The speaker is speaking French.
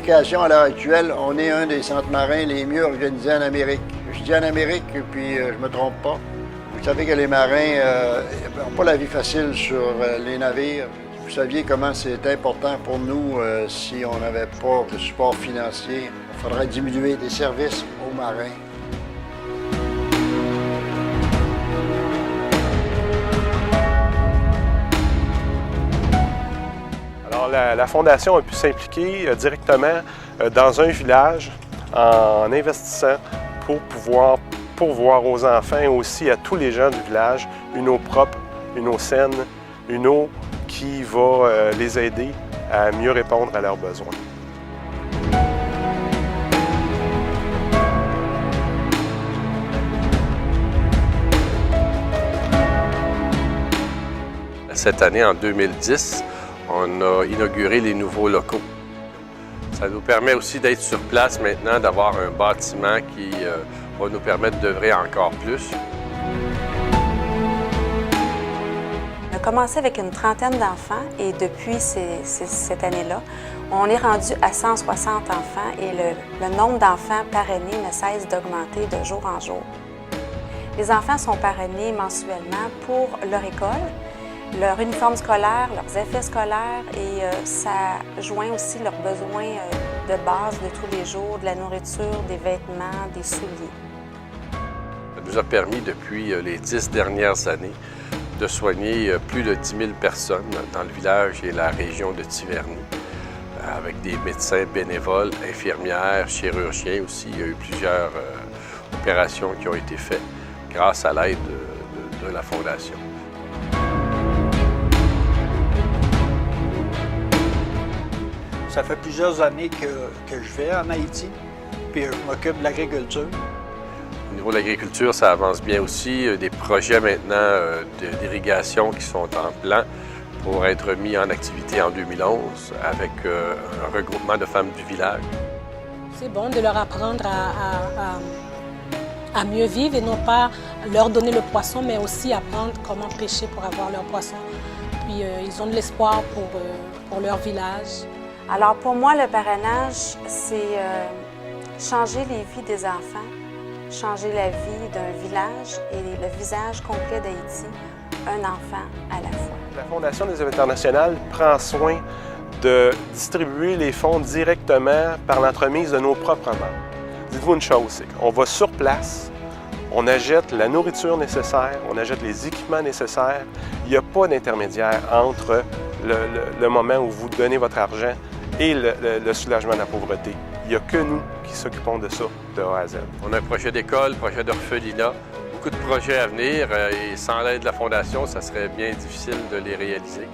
location, à l'heure actuelle, on est un des centres marins les mieux organisés en Amérique. Je dis en Amérique, puis je me trompe pas. Vous savez que les marins n'ont pas la vie facile sur les navires. Vous saviez comment c'est important pour nous si on n'avait pas de support financier. Il faudrait diminuer des services aux marins. Alors, la Fondation a pu s'impliquer directement dans un village en investissant pour pouvoir pourvoir aux enfants et aussi à tous les gens du village une eau propre, une eau saine, une eau qui va les aider à mieux répondre à leurs besoins. Cette année, en 2010, on a inauguré les nouveaux locaux. Ça nous permet aussi d'être sur place maintenant, d'avoir un bâtiment qui va nous permettre d'œuvrer encore plus. On a commencé avec une trentaine d'enfants et depuis cette année-là, on est rendu à 160 enfants et le nombre d'enfants parrainés ne cesse d'augmenter de jour en jour. Les enfants sont parrainés mensuellement pour leur école, leur uniforme scolaire, leurs effets scolaires et ça joint aussi leurs besoins de base de tous les jours, de la nourriture, des vêtements, des souliers. Ça nous a permis depuis les 10 dernières années de soigner plus de 10 000 personnes dans le village et la région de Tiverny, avec des médecins bénévoles, infirmières, chirurgiens aussi. Il y a eu plusieurs opérations qui ont été faites grâce à l'aide de la Fondation. Ça fait plusieurs années que je vais en Haïti, puis je m'occupe de l'agriculture. Au niveau de l'agriculture, ça avance bien aussi. Des projets maintenant d'irrigation qui sont en plan pour être mis en activité en 2011 avec un regroupement de femmes du village. C'est bon de leur apprendre à mieux vivre et non pas leur donner le poisson, mais aussi apprendre comment pêcher pour avoir leur poisson. Puis ils ont de l'espoir pour leur village. Alors pour moi, le parrainage, c'est changer les vies des enfants, changer la vie d'un village et le visage complet d'Haïti, un enfant à la fois. La Fondation des œuvres internationales prend soin de distribuer les fonds directement par l'entremise de nos propres membres. Dites-vous une chose, c'est qu'on va sur place, on achète la nourriture nécessaire, on achète les équipements nécessaires. Il n'y a pas d'intermédiaire entre le moment où vous donnez votre argent et le soulagement de la pauvreté. Il n'y a que nous qui s'occupons de ça, de A à Z. On a un projet d'école, projet d'orphelinat, beaucoup de projets à venir et sans l'aide de la Fondation, ça serait bien difficile de les réaliser.